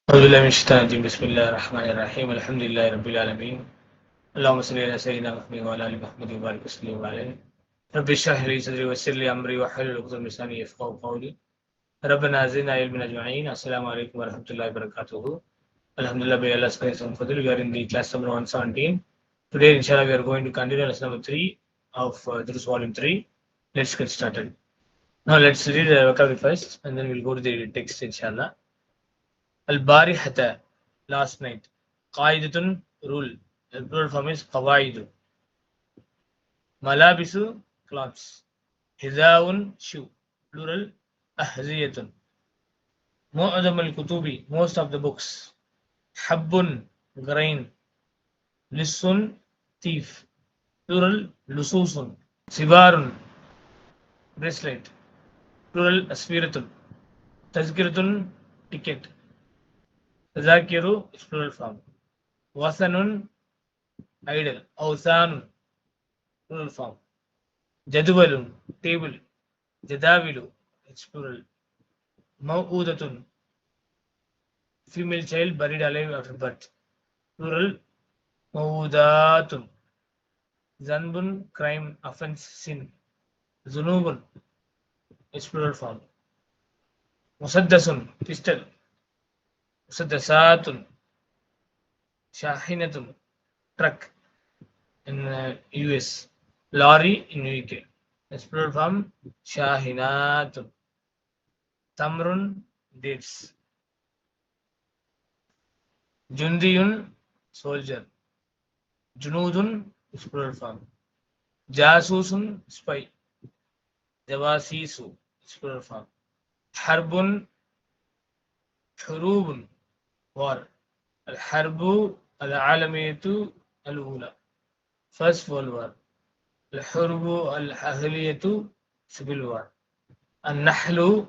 أعوذ بالله من الشيطان الرجيم بسم الله الرحمن الرحيم الحمد لله رب العالمين اللهم صل على سيدنا محمد وعلى آل محمد وبارك وسلم عليه رب اشرح لي صدري ويسر لي أمري واحلل عقدة من لساني يفقهوا قولي ربنا زدنا علما أجمعين السلام عليكم ورحمة الله وبركاته Alhamdulillah by Allah's grace and fadl we are in the class number 117. Today inshallah we are going to continue lesson number 3 of this volume 3. Let's get started. Now let's read the vocabulary first and then we'll go to the text inshallah. Al-Barihata, last night. Qaidatun, rule. The plural form is qawaidu. Malabisu, clothes. Hizaun, shoe. Plural, ahziyatun. Mu'adam al-kutubi, most of the books. Habbun, grain. Lissun, thief. Plural, lususun. Sibarun, bracelet. Plural, asfiratun. Tazkiratun, ticket. Zakiru is plural form. Wasanun, idol. Awsanun, plural form. Jadwalun, table. Jadawilu, it's plural. Maw'udatun, female child buried alive after birth. Plural. Maw'udatun. Zanbun, crime, offense, sin. Zunubun, it's plural form. Musaddasun, pistol. Musaddasatun. Shahinatun, truck in US. Lorry in UK. It's plural form. Shahinatun. Tamrun, dates. Jundiyun, soldier. Junudun is plural form. Jasusun, spy. Javasisu is plural form. Harbun, hurubun, war. Al-harbu, al-alamiyatu, al-ula. First World War. Al-hurbu, al-ahliyatu, civil war. An-nahlu,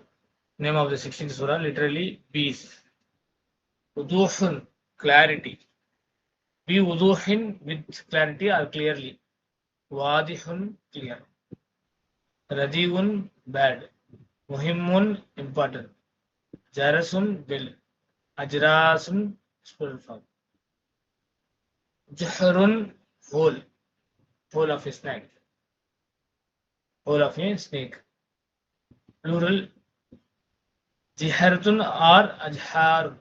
name of the 16th surah, literally bees. Wuduhun, clarity. Be wuduhin, with clarity or clearly. Wadihun, clear. Radiun, bad. Muhimmun, important. Jarasun, bell. Ajrasun, plural form. Juhrun, hole. Hole of a snake. Hole of a snake. Plural. Jiharatun or ajharun.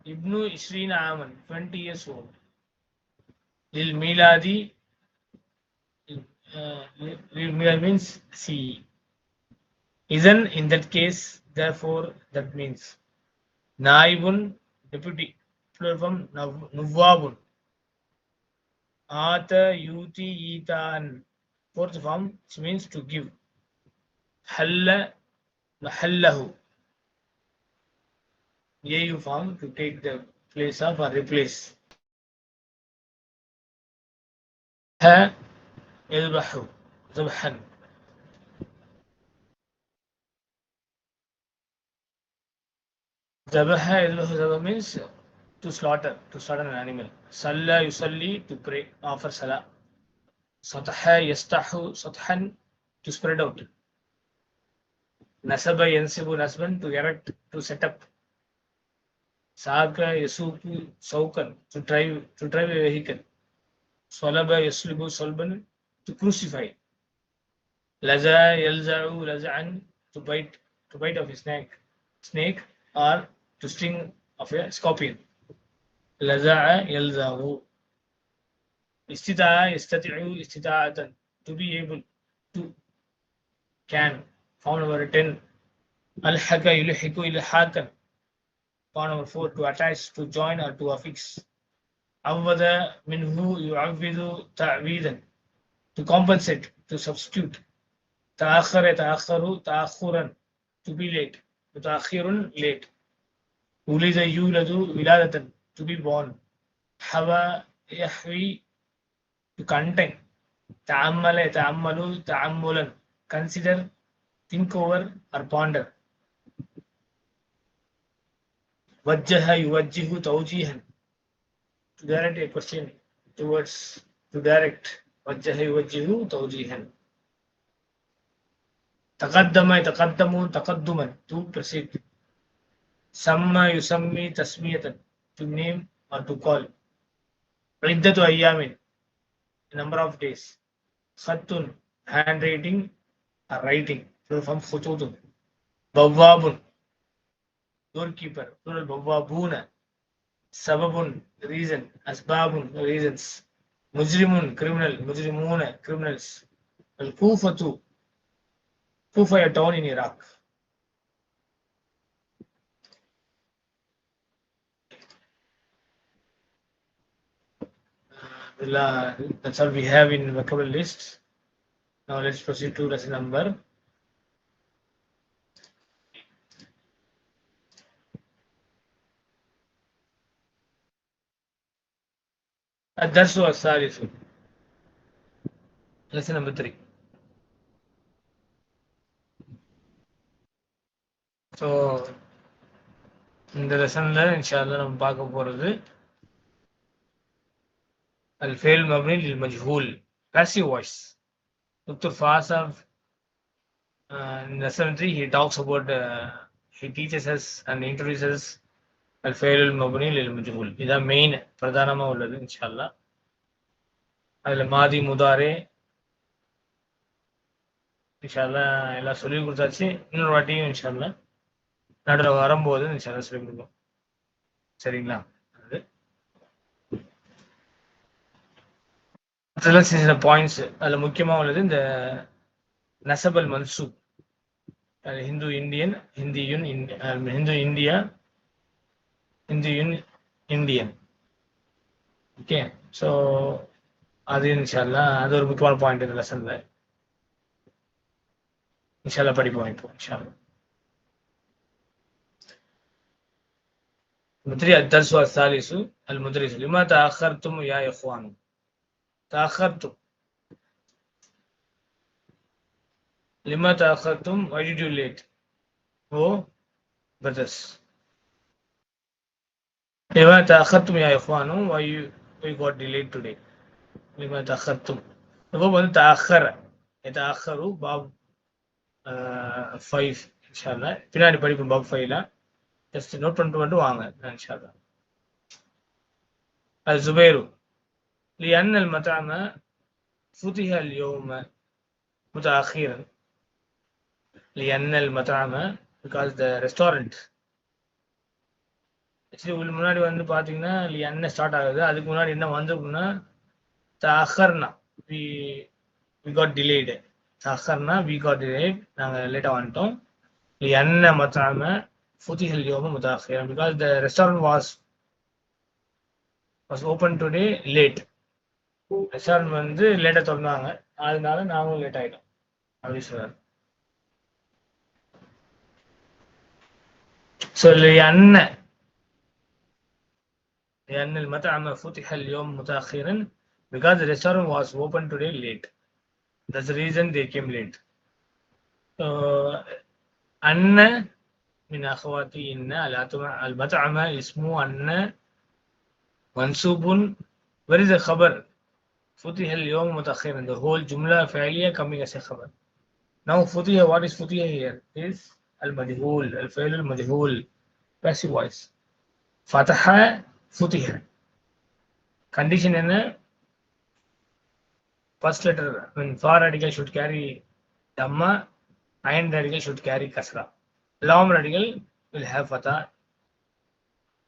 Ibnu Ishrina Aman, 20 years old. Lil Miladi, Lil Milad means see. Isn't in that case, therefore, that means. Naibun, deputy. Plural form, Nuvwabun. Ata, yuti, itan. Fourth form, which means to give. Halla, mahallahu. AU form, to take the place of or replace. Ha, yadbahu, zabhan. Zabaha, yadbahu, zabah means to slaughter an animal. Salla, yusalli, to pray, offer salah. Sataha, yastahu, sathan, to spread out. Nasaba, yansibu, nasban, to erect, to set up. Saka, yasuku, saukan, to drive a vehicle. Swalaba, yaslibu, solban, to crucify. Laza, yalza'u, laza'an, to bite of a snake or to sting of a scorpion. Laza'a, yalza'u. Istita'a, yastati'u, istita'atan, to be able to, can. Form number 10. Al-haka, yulhiku, ilhakan. Form number 4, to attach, to join or to affix. Awwada, minhu, yu'awwidu, ta'widan, to compensate, to substitute. Ta'akhara, ta'akharu, ta'akhuran, to be late. Mutaakhirun, late. Ulida, yuladu, wiladatan, to be born. Hawa, yahwi, to contain. Ta'ammala, ta'ammalu, ta'ammulan, consider, think over or ponder. Wajjaha, yuwajjihu, tawjihan, to direct a question towards, to direct. Wajjaha, yuwajjihu, tawjihan. تقدم يتقدم تقدما to proceed. سمى يسمي تسمية to name or to call. عدة أيام number of days. خط handwriting or writing from خطوط. بواب doorkeeper plural بوابون. سبب reason أسباب reasons. مجرم criminal مجرمون criminals. الكوفة كوفة a town in Iraq. That's all we have in vocabulary list. Now let's proceed to lesson number. الدرس الثالث. Lesson number 3. So இந்த லெசன்ல இன்ஷால்லா நம்ம பார்க்க போறது الفعل المبني للمجهول passive voice. Dr. Fasaf in lesson 3 he talks about he teaches us and introduces الفعل المبني للمجهول. இதான் main பிரதானமா உள்ளது இன்ஷால்லா. அதுல மாதி முதாரே இன்ஷால்லா எல்லாம் சொல்லி கொடுத்தாச்சு. இன்னொரு வாட்டியும் இன்ஷால்லா நடுவில் வரும்போது இன்ஷால்லா சொல்லி கொடுப்போம். சரிங்களா? சில பாயிண்ட்ஸ் அதுல முக்கியமா உள்ளது இந்த நசபல் மன்சூப். ஹிந்து இந்தியன் ஹிந்தியுன் ஹிந்து இந்தியா ஹிந்தியுன் இந்தியன். ஓகே, ஸோ அது இன்ஷால்லா அது ஒரு முக்கியமான பாயிண்ட் இந்த லெசன்ல. இன்ஷால்லா படிப்போம் இப்போ இன்ஷால்லா. الدرس الثالث المدرس لما تأخرتم يا إخوان. تأخرتم لما تأخرتم why did you late? Oh brothers. لما تأخرتم يا إخوان why you got delayed today? لما تأخرتم. இப்போ வந்து تأخر يتأخروا باب 5 இன்ஷால்லா பின்னாடி படிப்போம். பாப் 5ல ஜஸ்ட் நோட் பண்ணிட்டு மட்டும் வாங்க இன்ஷால்லா. الزبير لأن المطعم فتح اليوم متأخرا. لأن المطعم because the restaurant actually முன்னாடி வந்து பாத்தீங்கன்னா لأن ஸ்டார்ட் ஆகுது. அதுக்கு முன்னாடி என்ன வந்திருக்குன்னா تأخرنا we got delayed. تأخرنا we got delayed நாங்க லேட்டா வந்துட்டோம். لأن المطعم فتح اليوم متأخرا because the restaurant was open today late. Restaurant வந்து லேட்டா திறந்தாங்க, அதனால நாங்களும் லேட் ஆயிட்டோம் அப்படி சொல்றாரு. لأن المطعم فتح اليوم متأخرا because the restaurant was open today late. That's the reason they came late. أن من أخواتي إن المطعم اسمه أن منصوب. Where is the خبر؟ فتح اليوم متأخرا. The whole جملة فعلية coming as a خبر. Now فتح, what is فتح here? Is المجهول الفعل المجهول passive voice. فتح فتح. Condition என்ன? First letter when for radical should carry dhamma, ayn radical should carry kasra. Lam radical will have fatha.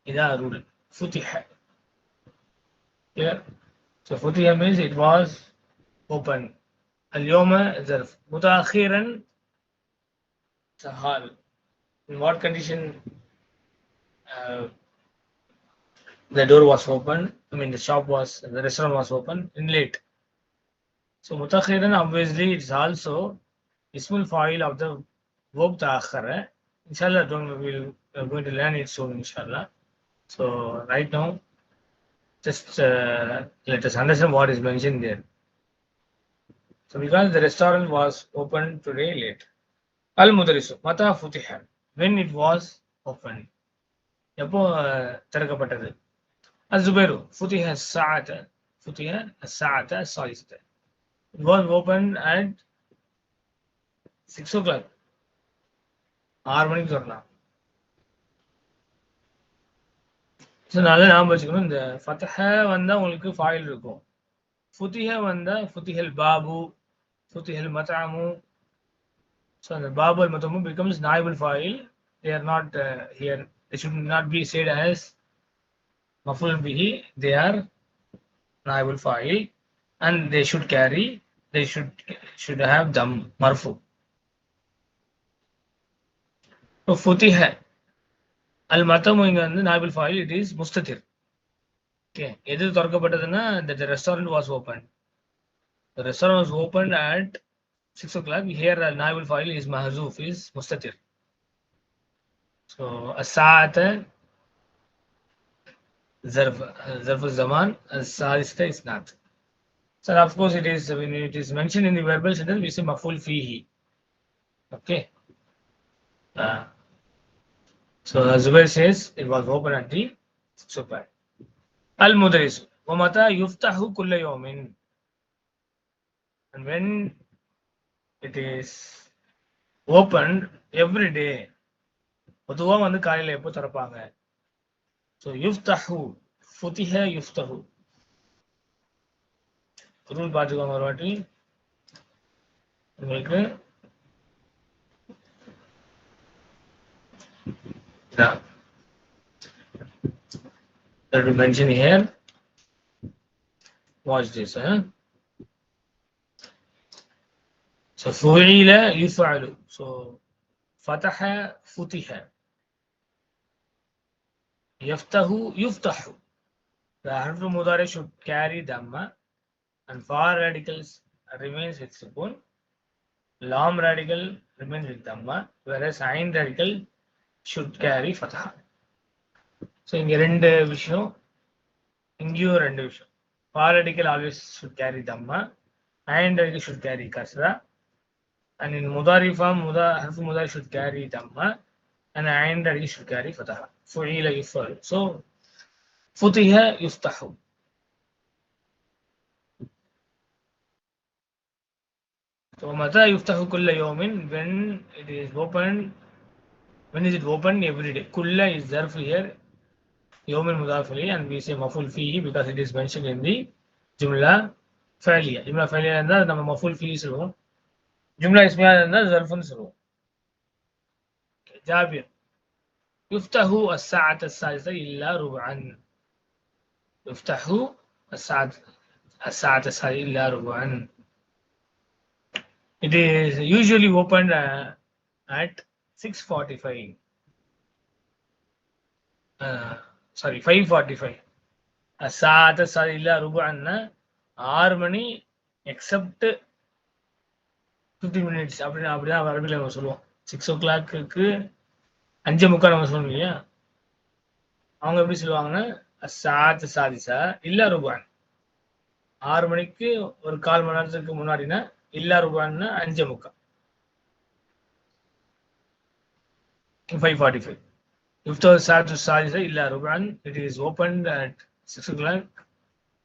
Ida rule. فتح. Clear? So فتح means it was open. اليوم ظرف. متأخرا سهال. In what condition the door was open? I mean the restaurant was open in late. So متأخرا obviously it's also ismul fa'il of the verb ta'akhara. Inshallah we're going to learn it soon inshallah. So right now just let us understand what is mentioned there. So because the restaurant was open today late. Al-Mudarrisu mata futiha, when it was open. எப்போ திறக்கப்பட்டது? الزبير فتح الساعة الساعة الثالثة. It was open at 6 o'clock 6 மணிக்கு சொல்லலாம். So நல்லா ஞாபகம் வச்சுக்கணும். இந்த ஃபத்ஹ வந்தா உங்களுக்கு ஃபாயில் இருக்கும். ஃபுதிஹ வந்தா ஃபுதிஹல் பாபு, ஃபுதிஹல் மத்அமு. ஸோ அந்த பாபு அல் மத்அமு becomes naibul fa'il. They are not here. They should not be said as maf'ul bihi. They are naibul fa'il and they should carry. They should have dam marfu. So ஃபுதிஹ அல் மத்அமு இங்க வந்து naibul fa'il. It is mustatir. Okay, எது திறக்கப்பட்டதுன்னா the restaurant was open. The restaurant was opened at 6 o'clock. Here naibul fa'il is mahzuf, is mustatir. So as-sa'ata zarf al-zaman, as-salisata is not. So of course it is, when it is mentioned in the verbal sentence we say maf'ul fihi. Okay. So Zubair says it was open at the 6 o'clock. Al-mudaris wa mata yuftahu kulla yawmin. And when it is opened every day, பொதுவா வந்து காலையில எப்போ திறப்பாங்க? So யுஃப்தஹு, ஃபுதிஹ யுஃப்தஹு. Rule பார்த்துக்கோங்க ஒரு வாட்டி. உங்களுக்கு that we mention here. Watch this. So fu'ila yuf'alu. So fataha futiha. Yaftahu yuftahu. The harf mudari should carry dhamma and for radicals remains with sukun. Lam radical remains with dhamma, whereas ain radical should carry fatha. So இங்க ரெண்டு விஷயம், இங்கேயும் ரெண்டு விஷயம். For radical always should carry dhamma, ain radical should carry kasra, and in mudari form harf mudari should carry dhamma and ain radical should carry fatha. Fu'ila yuf'al. So futiha yuftahu. So mata yuftahu kulla yawmin, when it is opened. When is it open? Every day. Kulla is zarf here. Yawmin mudaf ilayhi, and we say maf'ul fihi because it is mentioned in the jumla fa'liya. Jumla fa'liya இருந்தா நம்ம maf'ul fihi சொல்லுவோம். ஜும்லா இஸ்மியா இருந்தா zarfன்னு சொல்லுவோம். Jabir யுஃப்தஹு as-sa'ata as-sadisa illa rub'an. யுஃப்தஹு as-sa'ata as-sadisa illa rub'an. It is usually opened at 6:45. 5:45. as-sa'ata as-sadisa illa rub'an 6 money except 15 minutes. அப்படிதான் அரபில நம்ம சொல்லுவோம். 6 o'clock 5:45 நம்ம சொல்லுவோம் இல்லையா? அவங்க எப்படி சொல்லுவாங்கன்னா as-sa'ata as-sadisa illa rub'an. 6 மணிக்கு ஒரு 1/4 மணி நேரத்துக்கு முன்னாடினா illa rub'anனா 5:45. 5:45. Yuftahu as-sa'atu as-sadisa illa rub'an. It is opened at 6 o'clock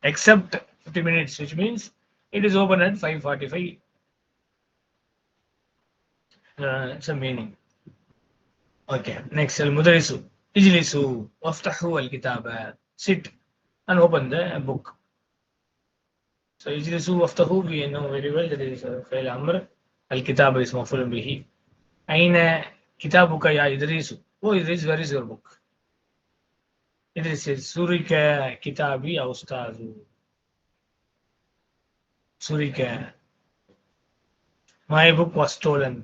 except 50 minutes, which means it is open at 5:45. It's a meaning. Okay, next al-mudarisu ijlisu waftahu al-kitaba. Sit and open the book. So ijlisu waftahu, we know very well that is fi'l amr. Al-kitaba is maf'ul bihi. Aina kitabuka ya Idrisu? Oh Idris, where is your book? Idris says surika kitabi ya ustazu. Surika, my book was stolen.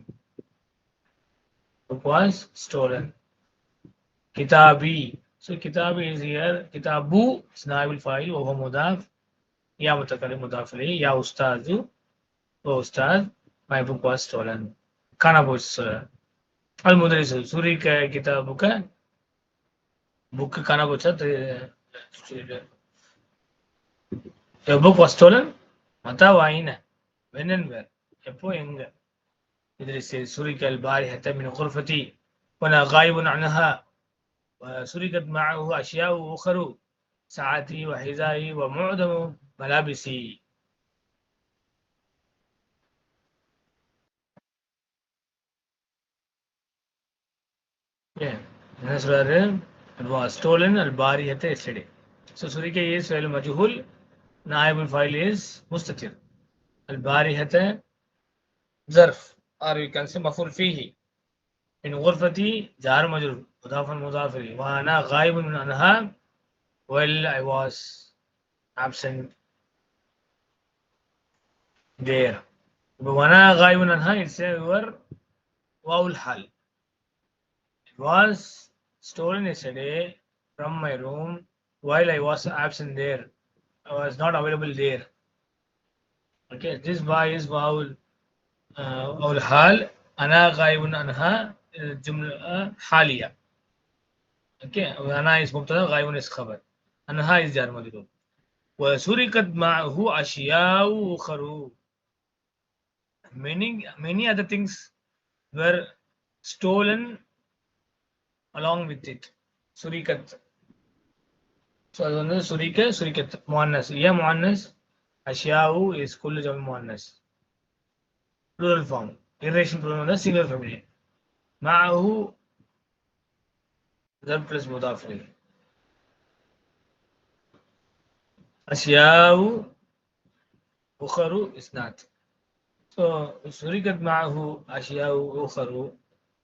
Book was stolen. Kitabi. So kitabi is here. Kitabu is naibul fa'il wa huwa mudaf. Ya mutakallim mudaf ilayhi. Ya ustazu. Oh ustaz, my book was stolen. Kana book al-mudaris surika kitabuka. Book kana bocha. Your book was stolen. Mata wa aina? When and where? Eppo enga? Idris says surika al-barihata min ghurfati wa ana ghaibun anha. وسرقت معه أشياء أخرى ساعتي وحذائي ومعظم ملابسي. Okay. என்ன சொல்றாரு? It was stolen al-bariyata yesterday. So surika is fa'il majhul. Naibul fa'il is mustatir. Al-bariyata zarf, or you can say maf'ul fihi. In ghurfati jar majrur mudafan mudaf ilayhi wa ana ghaibun anha while I was absent there. But wa ana ghaibun anha, it's your wawul hal. It was stolen yesterday from my room while I was absent there. I was not available there. Okay, this ba is wawul wawul hal. Ana ghaibun anha jumla haliya. Okay, ana is mubtada, ghaibun is khabar. Anha is jar majrur. وسرقت معه أشياء أخرى. Many other things were stolen along with it. Surikat. So அது வந்து சுரிக்கத் முஅன்னஸ். ஏன் முஅன்னஸ்? அஷ்யாவு is kullu jam muannas. Plural form. Irration plural வந்து singular family. معه ضرب plus مضاف إليه. أشياء أخرى is not. So سرقت معه أشياء أخرى.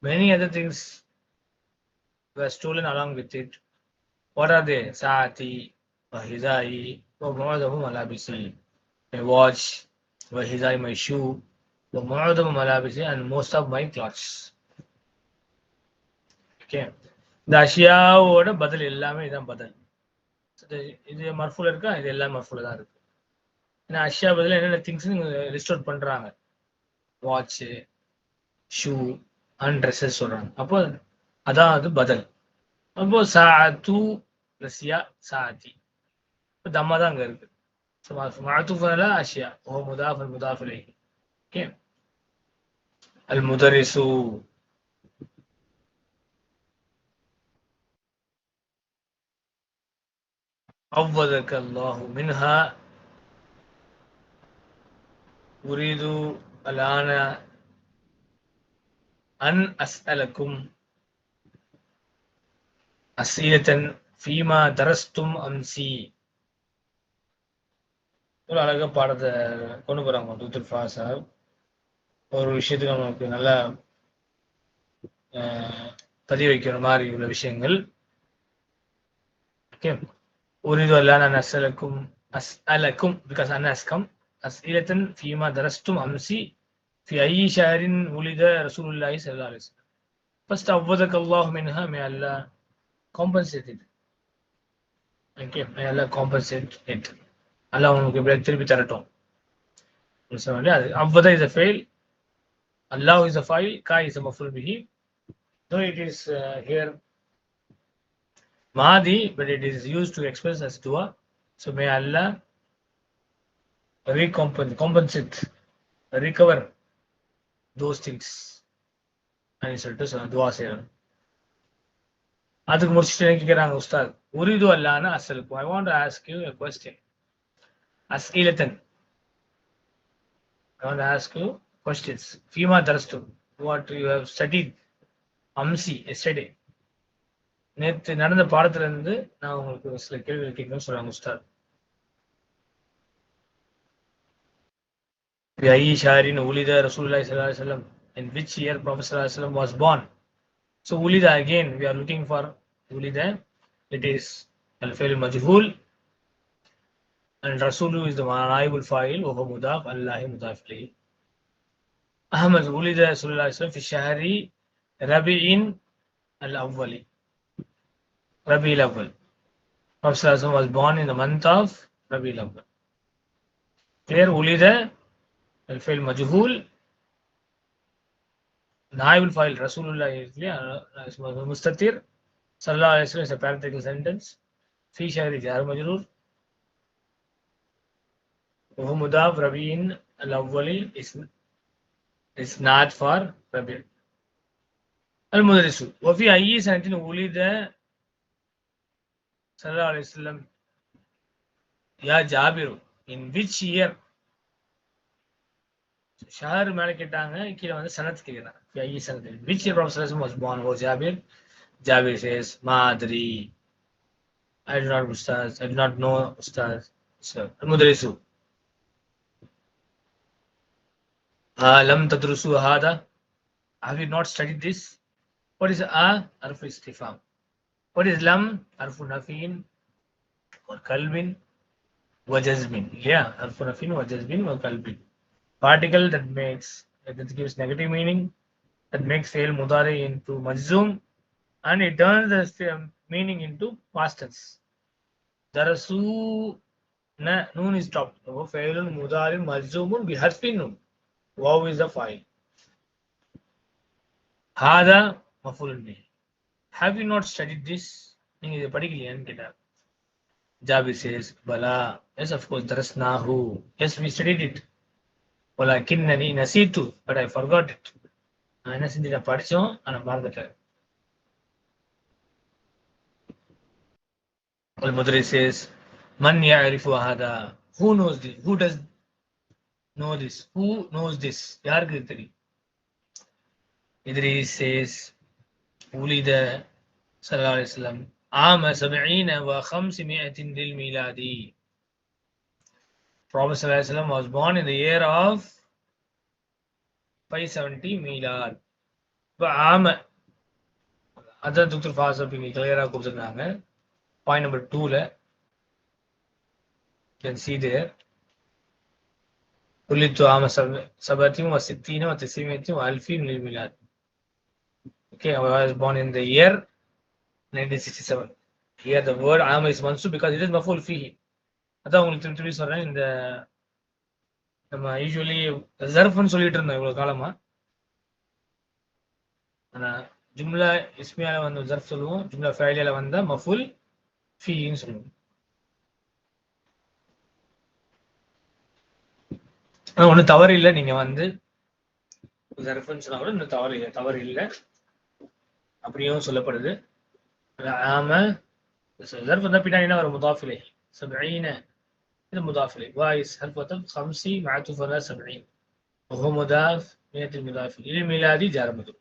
Many other things were stolen along with it. What are they? Saati, Wahizai, Mu'adamu Malabisi. My watch, Wahizai, my shoe, Mu'adamu Malabisi, and most of my clothes. Okay. இந்த அஷியாவோட பதில் எல்லாமே இதான் பதில். இது மர்ஃபுல் இருக்கா? இது எல்லாம் மர்ஃபுல் தான் இருக்கு. ஏன்னா அஷியா பதில் என்னென்ன திங்ஸ் லிஸ்ட் அவுட் பண்றாங்க? வாட்ச், ஷூ அண்ட் ட்ரெஸ்ஸஸ் சொல்றாங்க. அப்போ அதான் அது பதில். அப்போ சாத்து ரஷ்யா சாத்தி தம்மா தான் அங்க இருக்கு. معطوف على أشياء وهو مضاف المضاف إليه. كيف؟ المدرس عوضك الله منها. أريد الآن أن أسألكم أسئلة فيما درستم أمسي. ஒரு அழகா பாடத்தை கொண்டு போறாங்க தூத்துல் ஃபாசார். ஒரு விஷயத்துக்கு நமக்கு நல்லா பதிய வைக்கிற மாதிரி உள்ள விஷயங்கள். Okay, أريد الآن أن أسألكم because أنا أسكم أسئلة فيما درستم أمسي في أي شهر ولد رسول الله صلى الله عليه وسلم. فاستعوذك الله منها. May Allah compensate it. Okay, may Allah compensate it. Allah உங்களுக்கு இப்படி திருப்பி தரட்டும். அவ்வதா is a fail, Allah is a file, ka is a maf'ul bihi. So it is here Mahdi, but it is used to express as dua. So may Allah compensate, recover those things. And it's சொல்லிட்டு dua செய்யணும். அதுக்கு முடிச்சுட்டு என்ன கேட்குறாங்க Ustad? உரிது அல்லான அசலுக்கும். I want to ask you a question. As'ilatan. I want to ask you questions. Fima darastum. What you have studied. Amsi, yesterday. நேற்று நடந்த பாடத்துல இருந்து நான் உங்களுக்கு சில கேள்விகள் கேட்கணும்னு சொல்றாங்க உஸ்தாத். ஐ ஷாரின் உலித ரசூலுல்லாஹி ஸல்லல்லாஹு அலைஹி வஸல்லம். In which year Prophet ஸல்லல்லாஹு அலைஹி வஸல்லம் was born? So ulida, again we are looking for ulida. It is al-fi'l majhul and rasulu is the naibul fa'il wa huwa mudaf, allahi mudaf ilayhi. Ahmad ulida sallallahu alaihi wasallam fi shahri rabi'in al-awwali. Rabi'il awwal. Prophet sallallahu alaihi wasallam was born in the month of Rabi'il awwal. Here ulida al-fi'l majhul, naibul fa'il rasulullah is mustatir, sallallahu alaihi wasallam is a parenthetical sentence, fi shahri jar majrur, wa mudaf, rabi'in al-awwali is not for Rabi'. Al-mudarrisu wa fi ayyi sanatin ulida sallallahu alaihi wasallam ya Jabiru. In which year? Shaher மேல கேட்டாங்க, கீழே வந்து சனத் கேட்கிறாங்க. ஐyi sanatin. Which year Prophet was born? O Jabir, Jabir says, Madri. I do not Ustaz. I do not know Ustaz. So, Al-Mudrisu. Lam tadrusu hada. Have you not studied this? What is Arfu istifam? What is lam? Arfu nafin or kalbin wa jazmin. Yeah, arfu nafin wa jazmin wa kalbin. Particle that gives negative meaning, that makes fail mudari into majzum, and it turns the meaning into past tense. Darasu na noon is stopped. Failun mudari majzumun biharfin noon. Waw is the file. Hada mafulun bihi. Have you not studied this? நீங்க இதை படிக்கலையான்னு கேட்டார். Jabir says, Bala. Yes, of course, darasnahu. Yes, we studied it. Walakinnani nasitu, but I forgot it. நான் என்ன செஞ்சுட்டேன், படிச்சோம் ஆனா மறந்துட்டேன். Al-Mudri says, Man ya'rifu hada. Who knows this? Who does know this? Who knows this? யாருக்கு தெரியும்? Idris says, Ulida sallallahu alayhi wa sallam عام 70 و500 للميلادي. Prophet sallallahu alayhi wa sallam was born in the year of 570 milad. இப்போ ஆம அதான் துக்துல் ஃபாஸ் அப்படிங்க கிளியராக கொடுத்துருக்காங்க. Point number 2ல can see there ولدت عام 67 و900 و2000 للميلاد. Okay, I was born in the year 1967. Here the word Am is mansub because it is maful fihi. அதான் உங்களுக்கு திருப்பி சொல்றேன். இந்த நம்ம யூசுவலி ஜர்ஃப்னு சொல்லிட்டு இருந்தோம் இவ்வளவு காலமா. ஆனா ஜும்லா இஸ்மியால வந்து ஜர்ஃப் சொல்லுவோம், ஜும்லா ஃபைலியால வந்தா மஃபுல் ஃபீன்னு சொல்லுவோம். ஒன்றும் தவறு இல்லை, நீங்க வந்து ஜர்ஃப்னு சொன்னா கூட இன்னும் தவறு இல்லை, அப்படியும் சொல்லப்படுது. ஆம ظرف ده بناء على مضاف إليه 70 هذا مضاف إليه وايس حرف وتم 50 معطوف على 70 وهو مضاف 100 المضاف إلى الميلادي جار مجرور.